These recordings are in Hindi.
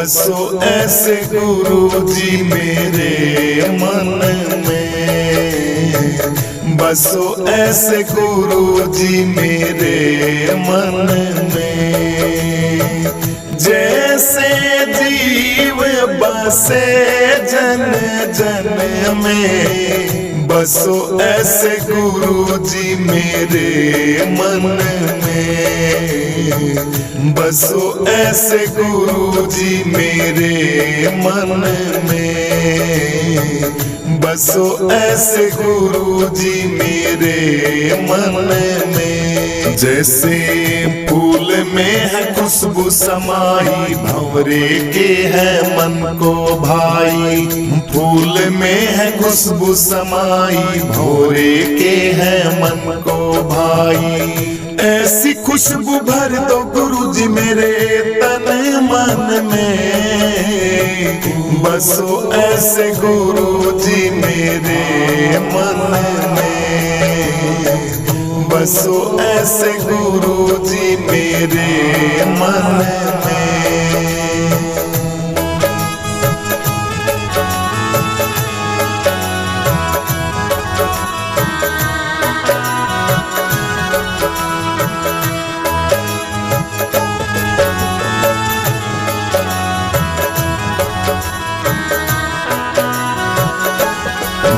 बसो ऐसे गुरु जी मेरे मन में, बसो ऐसे गुरु जी मेरे मन में। जैसे जीव बसे जन जन में, बसो ऐसे गुरु जी मेरे मन में, बसो ऐसे गुरु जी मेरे मन में, बसो ऐसे गुरु जी मेरे मन में। जैसे फूल में है खुशबू समाई, भंवरे के है मन को भाई। फूल में है खुशबू समाई, भंवरे के है मन को भाई। ऐसी खुशबू भर दो गुरु जी मेरे तन मन में, बसो ऐसे गुरु जी मेरे मन में, बसो ऐसे गुरु जी मेरे मन में।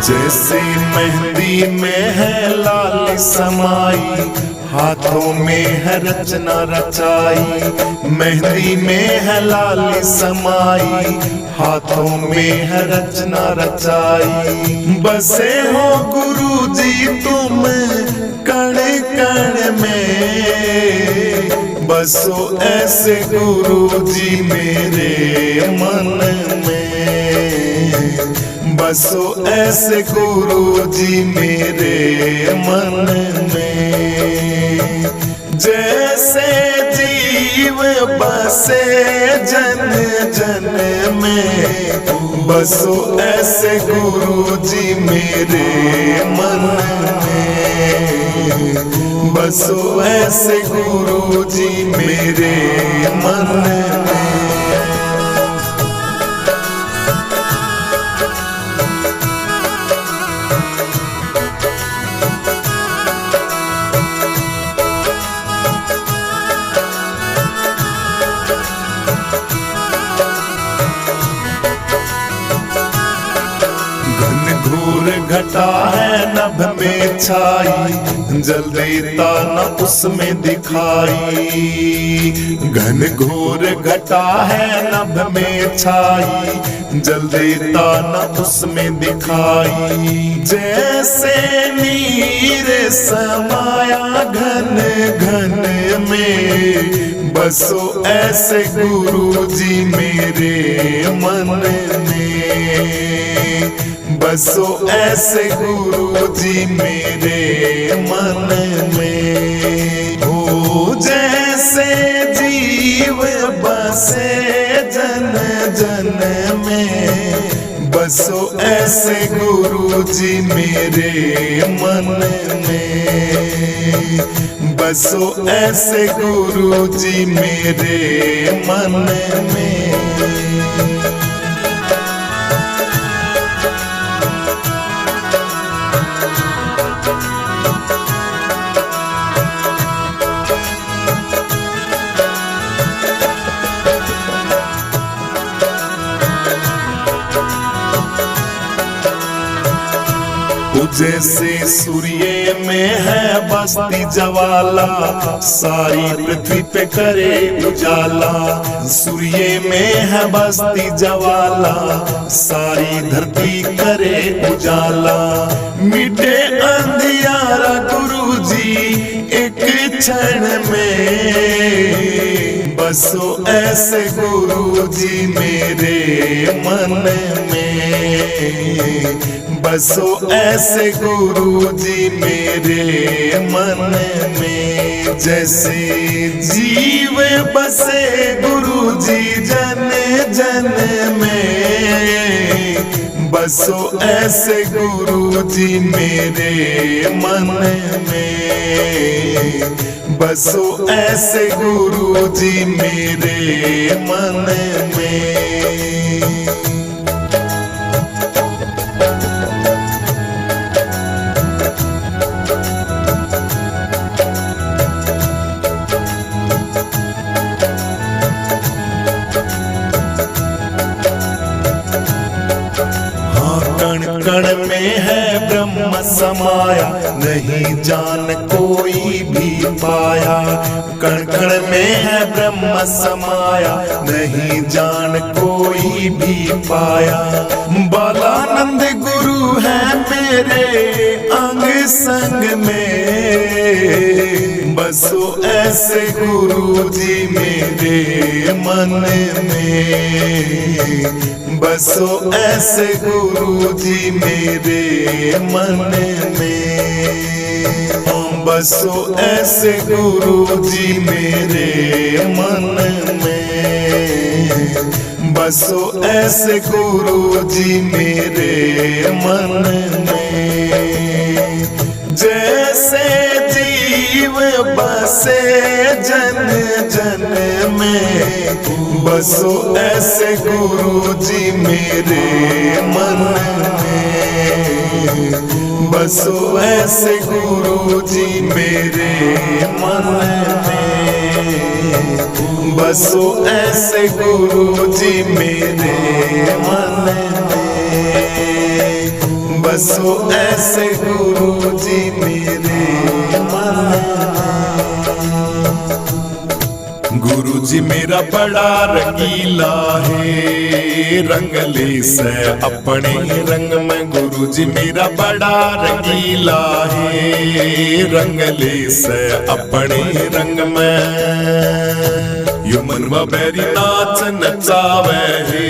जैसे मेहंदी में है लाल समाई, हाथों में है रचना रचाई। मेहंदी में है लाल समाई, हाथों में है रचना रचाई। बसे हो गुरु जी तुम कण कण में, बसो ऐसे गुरु जी मेरे मन में, बसो ऐसे गुरु जी मेरे मन में। जैसे जीव बसे जन जन में, बसो ऐसे गुरु जी मेरे मन में, बसो ऐसे गुरु जी मेरे मन में। घटा है नभ में छाई, जल देता न उसमें दिखाई। घन घोर घटा है नभ में छाई, जल देता न उसमें दिखाई। जैसे नीर समाया घन घन में, बसो ऐसे गुरु जी मेरे मन में, बसो ऐसे गुरु जी मेरे मन में। हो जैसे जीव बसे जन जन में, बसो ऐसे गुरु जी मेरे मन में, बसो ऐसे गुरु जी मेरे मन में। जैसे सूर्य में है बस्ती ज्वाला, सारी पृथ्वी पे करे उजाला। सूर्य में है बस्ती ज्वाला, सारी धरती करे उजाला। मिटे अंधियारा गुरु जी एक क्षण में, बसो ऐसे गुरु जी मेरे मन में, बसो ऐसे गुरु जी मेरे मन में। जैसे जीव बसे गुरु जी जन जन में, बसो ऐसे गुरु जी मेरे मन में, बसो ऐसे गुरु जी मेरे मन में। कण कण में है ब्रह्म समाया, नहीं जान कोई भी पाया। कण कण में है ब्रह्म समाया, नहीं जान कोई भी पाया। बालानंद गुरु है मेरे अंग संग में, बसो ऐसे गुरु जी मेरे मन में, बसो ऐसे गुरु जी मेरे मन में। बसो ऐसे गुरु जी मेरे मन में, बसो ऐसे गुरु जी मेरे मन में। जैसे जीव बसे जन जन में, बसो ऐसे गुरु जी मेरे मन में, बसो ऐसे गुरु जी मेरे मन में, बसो ऐसे गुरु जी मेरे मन में, बसो ऐसे गुरु जी मेरे मन में। गुरु जी मेरा बड़ा रंगीला है, रंगले से अपने रंग में। गुरु जी मेरा बड़ा रंगीला है, रंगले से अपने रंग में। यो मनवा बैरी नाच नचावे है,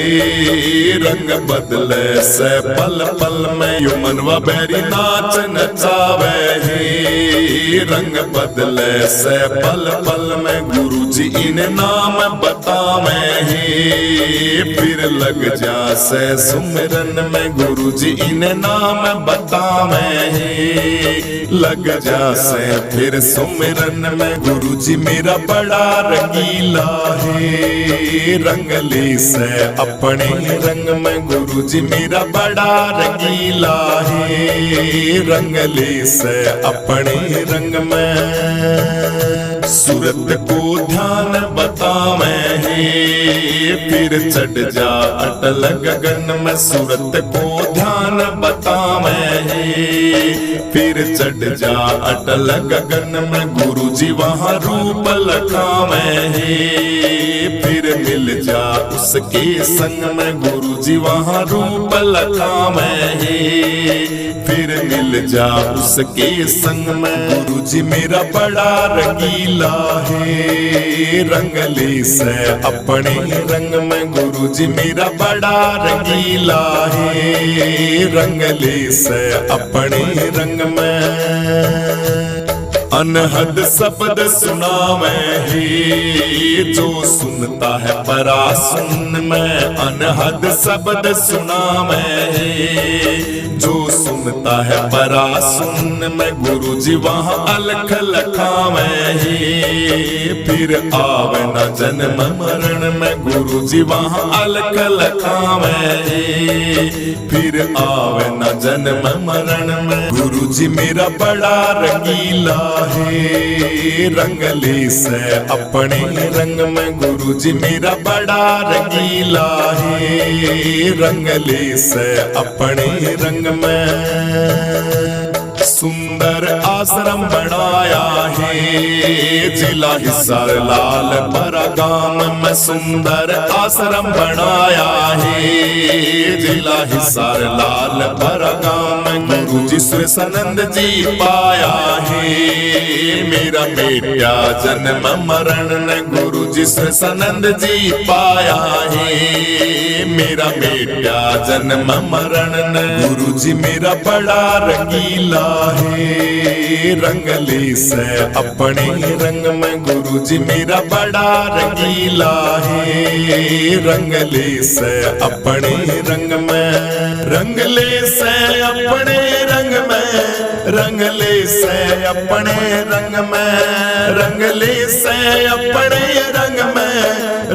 रंग बदले से पल पल में। यो मनवा बैरी नाच नचावे है, रंग बदले से पल पल में। गुरु जी इन नाम बतावे है, फिर लग जा से सुमिरन में। गुरु जी इन नाम बतावे है, लग जा से फिर सुमिरन में। गुरु जी मेरा बड़ा रंगीला है, रंगले से अपने रंग में। गुरु जी मेरा बड़ा रंगीला है, रंगले से अपने रंग में। सूरत को ध्यान बतावे है, फिर चढ़ जा अटल गगन में। सूरत को ध्यान बतावे है, फिर चढ़ जा अटल गगन में। गुरु जी वहाँ रूप लखावे है, फिर मिल जा उसके संग में। गुरु जी वहाँ रूप लखावे है, फिर मिल जा उसके संग में। गुरु जी मेरा बड़ा रंगीला है, रंगले से अपने रंग में। गुरु जी मेरा बड़ा रंगीला है, रंगले से अपने रंग में। अनहद शब्द सुनावे है, जो सुनता है परा सुन में। अनहद शब्द सुनावे है, जो सुनता है परा सुन में। गुरु जी वहाँ अलख लखावे है, फिर आवे न जन्म मरण में। गुरु जी वहाँ अलख लखावे है, फिर आवे न जन्म मरण में। गुरु जी मेरा बड़ा रंगीला है, रंगले से अपने रंग में। गुरु जी मेरा बड़ा रंगीला है, रंगले से अपने रंग में। सुंदर आश्रम बनाया है, जिला हिसार लाल परगाम में। सुंदर आश्रम बनाया है, जिला हिसार लाल परगाम में। गुरु जी सुरेशानंद जी पाया है, मेरा बेटा जन्म मरण ने। गुरु जी सुरेशानंद जी पाया है, मेरा बेटा जन्म मरण ने। गुरु जी मेरा बड़ा रंगीला है, रंगले से अपने रंग में। गुरु जी मेरा बड़ा रंगीला है, रंगले से अपने रंग में। रंगले से अपने रंग में, रंगले से अपने रंग में, रंगले से अपने रंग में,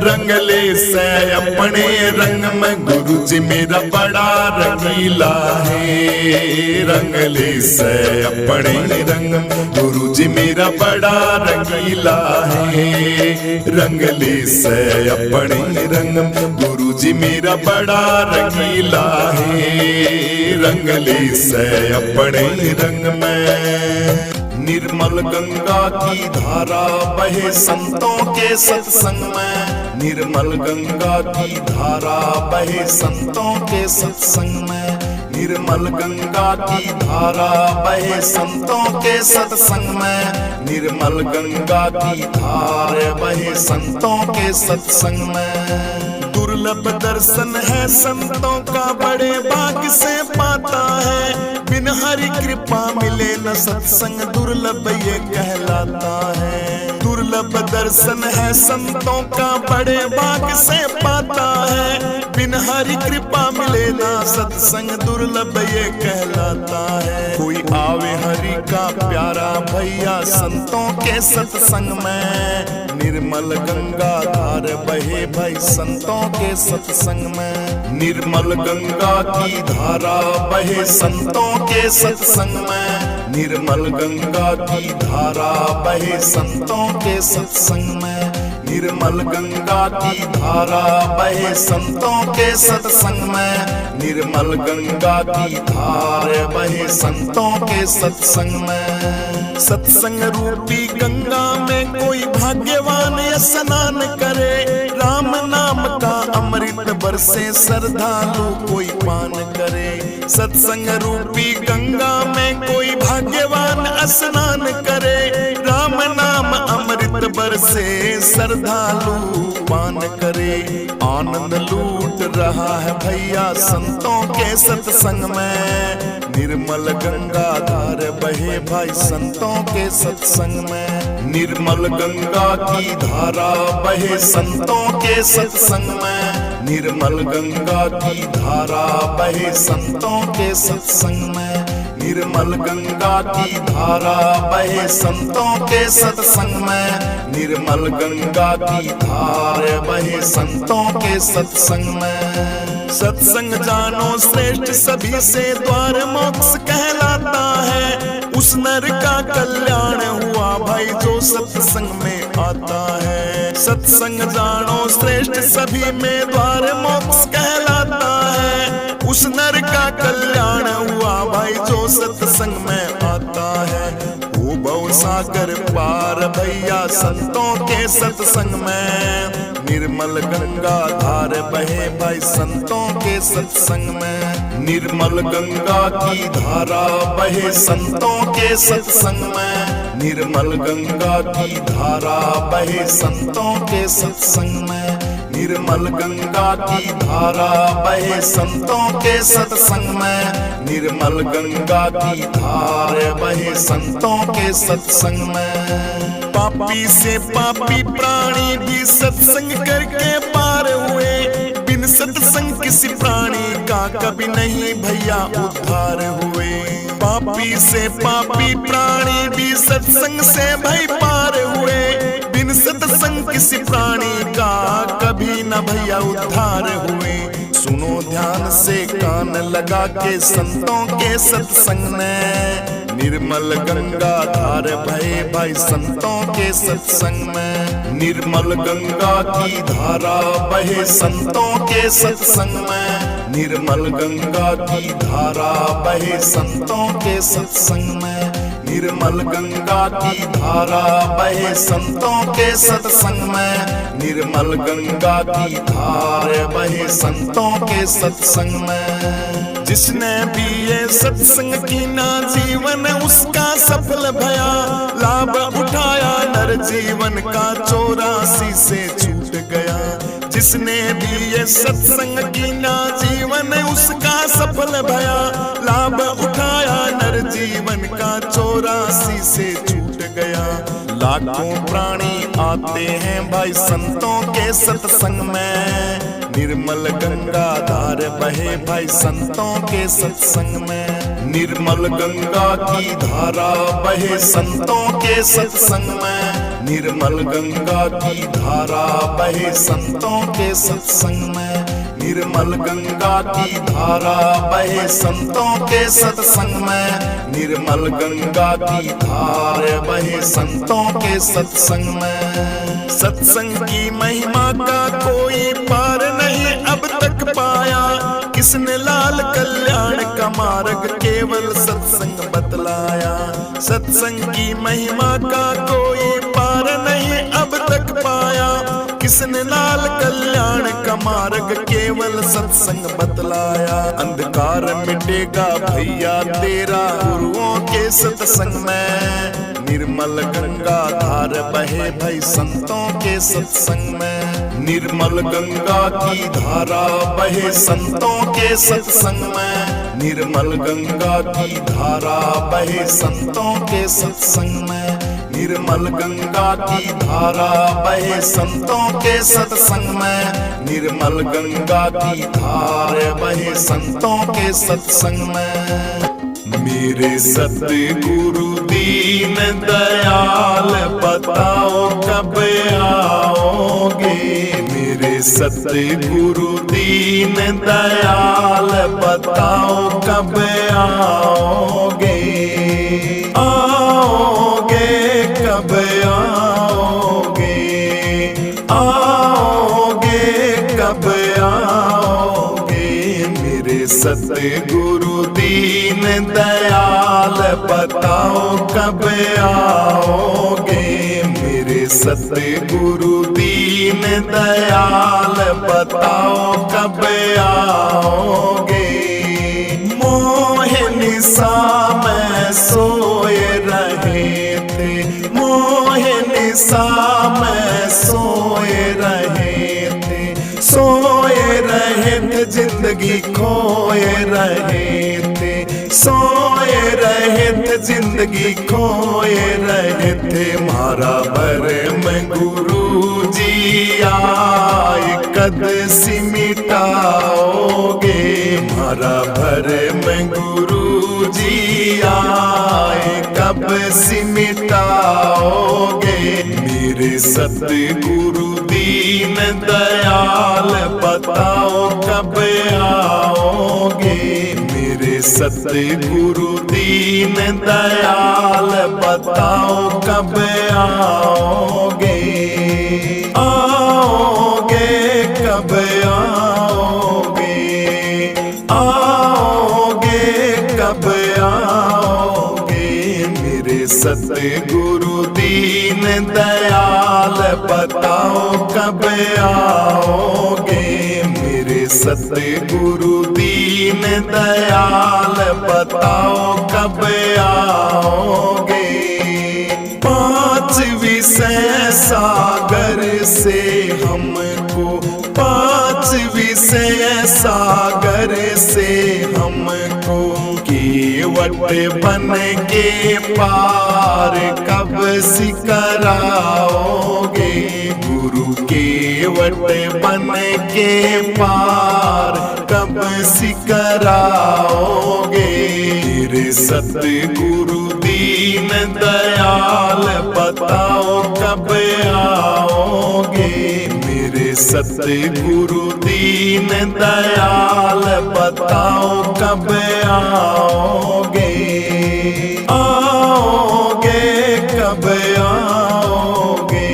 रंगले से अपने रंग में गुरुजी मेरा बड़ा रंगीला है। रंगले से अपने रंग में गुरुजी मेरा बड़ा रंगीला है। रंगले से अपने रंग में गुरुजी मेरा बड़ा रंगीला है। रंगले से अपने रंग में निर्मल गंगा की धारा बहे संतों के सत्संग में, निर्मल गंगा की धारा बहे संतों के सत्संग में, निर्मल गंगा की धारा बहे संतों के सत्संग में, निर्मल गंगा की धारा बहे संतों के सत्संग में। दुर्लभ दर्शन है संतों का बड़े भाग्य से पाता है, बिन हरि कृपा मिले न सत्संग दुर्लभ ये कहलाता है। दुर्लभ दर्शन है संतों का बड़े भाग्य से पाता है, बिन हरि कृपा मिले न सत्संग दुर्लभ ये कहलाता है। कोई आवे हरि का प्यारा भैया संतों के सत्संग में, निर्मल गंगा धार बहे भाई संतों के सत्संग में, निर्मल गंगा की धारा बहे संतों के सत्संग में, निर्मल गंगा की धारा बहे संतों के सत्संग में, निर्मल गंगा की धारा बहे संतों के सत्संग में, निर्मल गंगा की धारा बहे संतों के सत्संग में। सत्संग रूपी गंगा में कोई भाग्यवान स्नान करे, राम नाम का अमृत बरसे श्रद्धालु कोई पान करे। सत्संग रूपी गंगा में कोई भाग्यवान स्नान करे, राम नाम अमृत बरसे श्रद्धालु पान करे। आनंद लूट रहा है भैया संतों के सत्संग में, निर्मल गंगा धार बहे भाई संतों के सत्संग में, निर्मल गंगा की धारा बहे संतों के सत्संग में, निर्मल गंगा की धारा बहे संतों के सत्संग में, निर्मल गंगा की धारा बहे संतों के सत्संग में, निर्मल गंगा की धारा बहे संतों के सत्संग में। सत्संग जानो श्रेष्ठ सभी से द्वार मोक्ष कहलाता है, उस नर का कल्याण हुआ भाई जो सत्संग में आता है। सत्संग जानो श्रेष्ठ सभी में द्वार मोक्ष कहलाता है, उस नर का कल्याण हुआ भाई जो सत्संग में आता है। वो भव सागर पार भैया संतों के सत्संग में, निर्मल गंगा धार बहे भाई संतों के सत्संग में, निर्मल गंगा की धारा बहे संतों के सत्संग में, निर्मल गंगा की धारा बहे संतों के सत्संग में, निर्मल गंगा की धारा बहे संतों के सत्संग में, निर्मल गंगा की धारा बहे संतों के सत्संग में। पापी से पापी प्राणी भी सत्संग करके पार हुए, बिन सत्संग किसी प्राणी का कभी नहीं भैया उद्धार हुए। पापी से पापी प्राणी भी सत्संग से भाई पार हुए, बिन सत्संग किसी प्राणी का कभी न भैया उद्धार हुए। सुनो ध्यान से कान लगा के संतों के सत्संग ने, निर्मल गंगा धार भये भाई संतों के सत्संग में, निर्मल गंगा की धारा बहे संतों के सत्संग में, निर्मल गंगा की धारा बहे संतों के सत्संग में, निर्मल गंगा की धारा बहे संतों के सत्संग में, निर्मल गंगा की धारा बहे संतों के सत्संग में। जिसने भी ये सत्संग की ना जीवन उसका सफल भया, लाभ उठाया नर जीवन का 84 से छूट गया। जिसने भी ये सत्संग की ना जीवन उसका सफल भया, लाभ उठाया नर जीवन का 84 से छूट गया। लाखों प्राणी आते हैं भाई संतों के सत्संग में, निर्मल गंगा धार बहे भाई संतों के सत्संग में। निर्मल गंगा की धारा बहे संतों के सत्संग में। निर्मल गंगा की धारा बहे संतों के सत्संग में। निर्मल गंगा की धारा बहे संतों के सत्संग में। निर्मल गंगा की धारा बहे संतों के सत्संग में। सत्संग की महिमा का कोई पार नहीं अब तक पाया, किसने लाल कल्याण का मार्ग केवल सत्संग बतलाया। सत्संग की महिमा का कोई पार नहीं अब तक पाया, किसने लाल कल्याण का मार्ग केवल सत्संग बतलाया। अंधकार मिटेगा भैया तेरा गुरुओं के सत्संग में। निर्मल गंगा धार बहे भाई संतों के सत्संग में। निर्मल गंगा की धारा बहे संतों के सत्संग में। निर्मल गंगा की धारा बहे संतों के सत्संग में। निर्मल गंगा की धारा बहे संतों के सत्संग में। निर्मल गंगा की धारा बहे संतों के सत्संग में। मेरे सतगुरु दीन दयाल बताओ कब आओगे। मेरे सतगुरु दीन दयाल बताओ कब आओगे। आओगे कब आओगे। आओगे कब आओगे। मेरे सतगुरु दीन दयाल बताओ कब आओगे। मेरे सतगुरु दीन दयाल बताओ कब आओगे। मोह निशा में सोए रहे थे, मोह निशा में सोए रहे थे। सोए रहे थे जिंदगी खोए रहे थे। सोए रहे थे जिंदगी खोए रहे थे। मारा भर में गुरु जी आए कद सी मिटाओगे। मारा भर में गुरु जी आए कब सी मिटाओगे। मेरे सतगुरु दीन दयाल बताओ कब आओगे। मेरे सतगुरु दीन दयाल बताओ कब आओगे। आओगे कब आओगे। आओगे कब आओगे। मेरे सतगुरु दीन दयाल बताओ कब आओगे। मेरे सतगुरु दीन दयाल बताओ कब आओगे। पांच विषय सागर से हमको, पांच विषय सागर से हमको केवट बन के पार कब सिकराओगे। गुरु केवट बन के पार कब सिकराओगे। मेरे सतगुरु दीन दयाल बताओ कब आओगे। मेरे सतगुरु दीन दयाल बताओ कब आओगे। आओगे कब आओगे।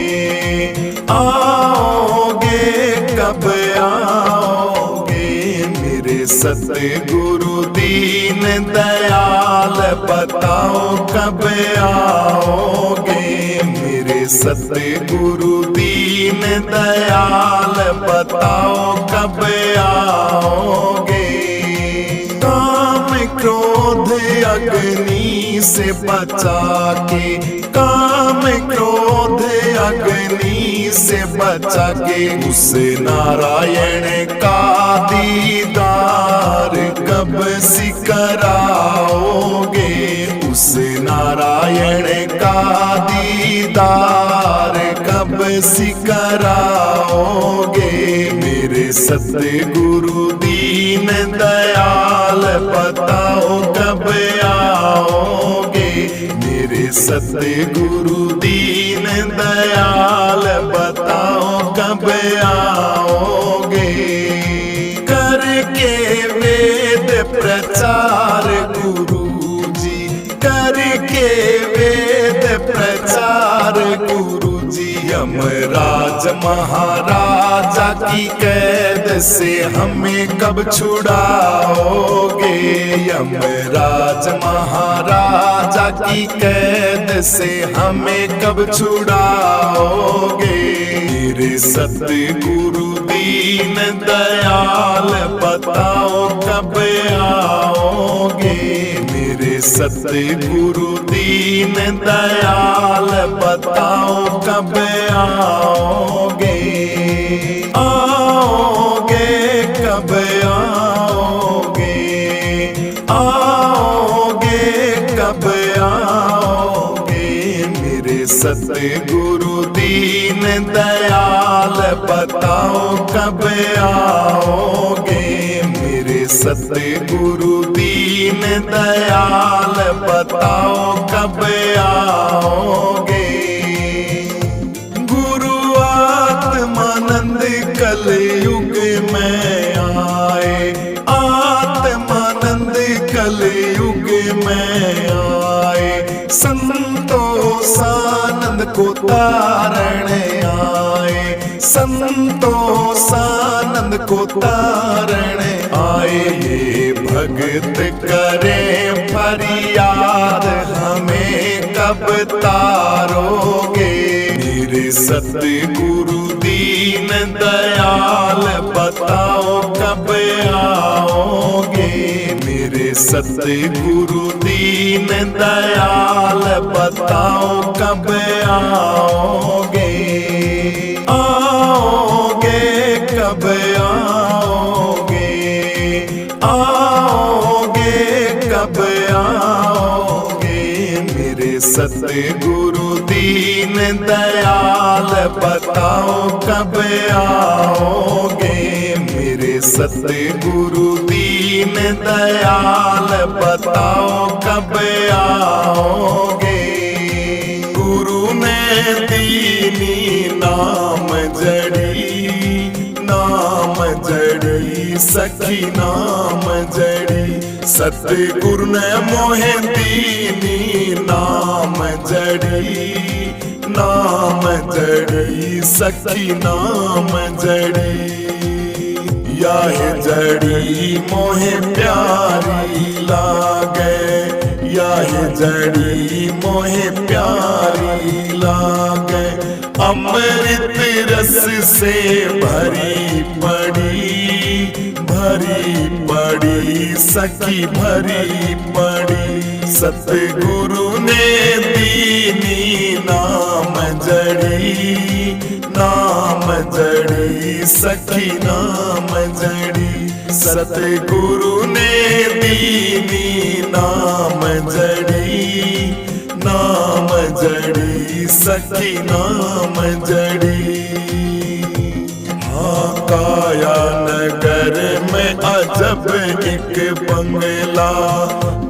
आओगे कब आओगे। मेरे सतगुरु दीन दयाल बताओ कब आओगे। मेरे सतगुरु दीन दयाल बताओ कब आओगे। काम क्रोध अग्नि से बचा के, काम क्रोध अग्नि से बचा के उस नारायण का दीदार कब सिकराओगे। उस नारायण का दीदार कब सिकराओगे। मेरे सतगुरु दीन दयाल बताओ कब आओगे। मेरे सतगुरु दीन दयाल बताओ कब आओगे। करके वेद प्रचार गुरु जी, करके वेद प्रचार गुरु जी। यमराज महाराजा की कैद से हमें कब छुड़ाओगे। यमराज महाराजा की कैद से हमें कब छुड़ाओगे। मेरे सतगुरु दीन दयाल बताओ कब आओगे। मेरे सतगुरु दीन दयाल बताओ कब आओगे। आओगे कब आओगे। आओगे कब आओगे। मेरे सतगुरु दीन दयाल बताओ कब आओगे। मेरे सतगुरु दीन दयाल बताओ कब आओगे। गुरु आत्मानंद कलयुग में आए। आत्मानंद कलयुग में आए। संतोषानंद को तारने आए। संतोषानंद को तारने आए। ये भगत करें फरियाद हमें कब तारोगे। मेरे सतगुरु दीन दयाल बताओ कब आओगे। मेरे सतगुरु दीन दयाल बताओ कब आओगे। आओगे कब आओगे। आओगे कब आओगे। मेरे सतगुरु दीन दयाल बताओ कब आओगे। मेरे सतगुरु दीन दयाल बताओ कब आओगे। गुरु ने दीनी नाम जड़ी, नाम जड़ी सखी नाम जड़ी। सतगुरु ने मोहे दीनी नाम जड़ी, नाम जड़ी सखी नाम जड़ी। यह जड़ी मोहे प्यारी लागे। यह जड़ी मोहे प्यारी लागे। अमृत रस से भरी पड़ी, भरी पड़ी सखी भरी पड़ी। सतगुरु ने दीनी नाम जड़ी, नाम जड़ी सखी नाम जड़ी। सतगुरु ने दीनी नाम जड़ी, नाम जड़ी सखी नाम जड़ी। हाँ काया नगर में अजब एक बंगला।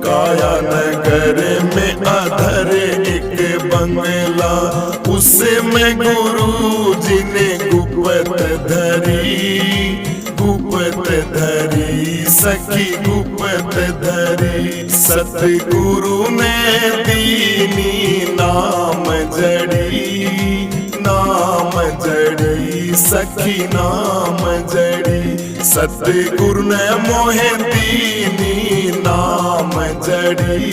काया नगर में अधर एक बंगला। उसमें गुरु जी ने गुप्त धरी, गुप्त धरी सखी गुप्त धरी। सतगुरु ने दीनी नाम जड़ी, नाम जड़ी सखी नाम जड़ी। सतगुरु ने मोहे दीनी नाम जड़ी,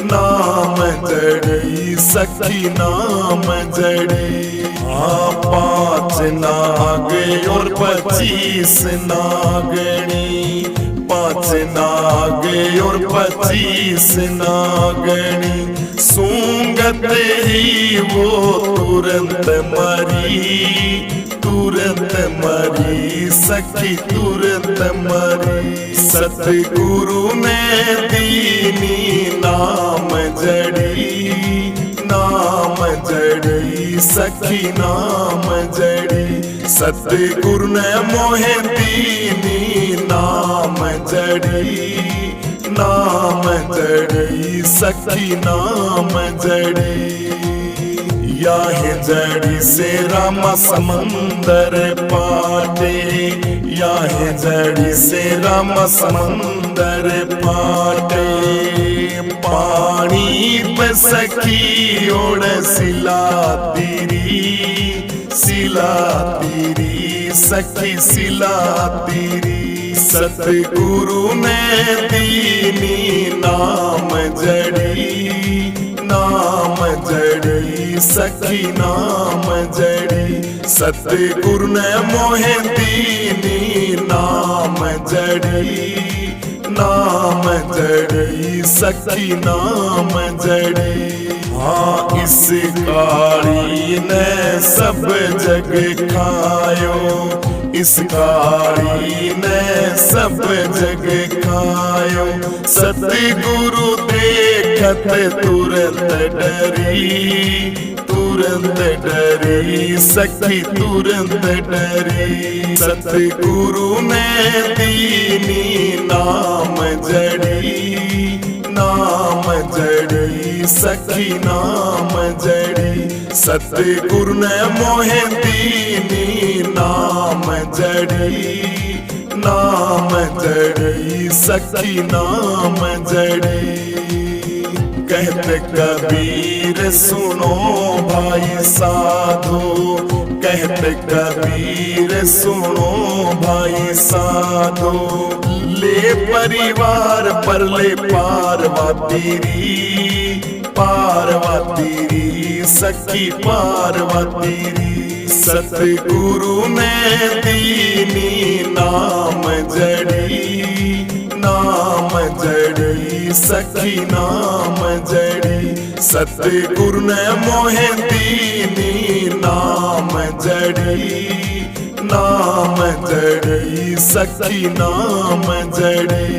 नाम जड़ी सखी नाम जड़ी। हाँ 5 नाग और 25 नागणी। 5 नाग और 25 नागणी। सूंघत ही वो तुरंत मरी, तुरंत मरी सखी तुरंत मरी। सतगुरु ने दीनी नाम जड़ी, नाम जड़ी सखी नाम जड़ी। सतगुरु ने मोहे दीनी नाम जड़ी, नाम जड़ी सखी नाम जड़ी। याह जड़ी से राम समंदर पाटे, याह जड़ी से राम समंदर पाटे। पानी पे सखी ओढ़ सिला तेरी, सिला तेरी सखी सिला तेरी। सतगुरु ने दीनी नाम जड़ी, नाम जड़ी सखी नाम जड़ी। सतगुरु ने मोहे दीनी नाम जड़ी, नाम जड़ी सखी नाम जड़ी। हाँ इस काली ने सब जग खायो, इस काली ने सब जग खायो। सतगुरु देखत तुरंत डरी, तुरंत डरी सखी तुरंत डरी। सतगुरु ने दीनी नाम जड़ी, नाम जड़ी सखी नाम जड़ी। सतगुरु ने मोहे दीनी नाम जड़ी, नाम जड़ी सखी नाम जड़ी। कहते कबीर सुनो भाई साधो, कहते कबीर सुनो भाई साधो। ले परिवार पर ले पारवा तेरी, पारवा तेरी सखी पारवा तेरी। सतगुरु ने दीनी नाम जड़ी, नाम जड़ी सखी नाम जड़ी। सतगुरु ने मोहे दीनी नाम जड़ी, नाम जड़ी सखी नाम जड़ी।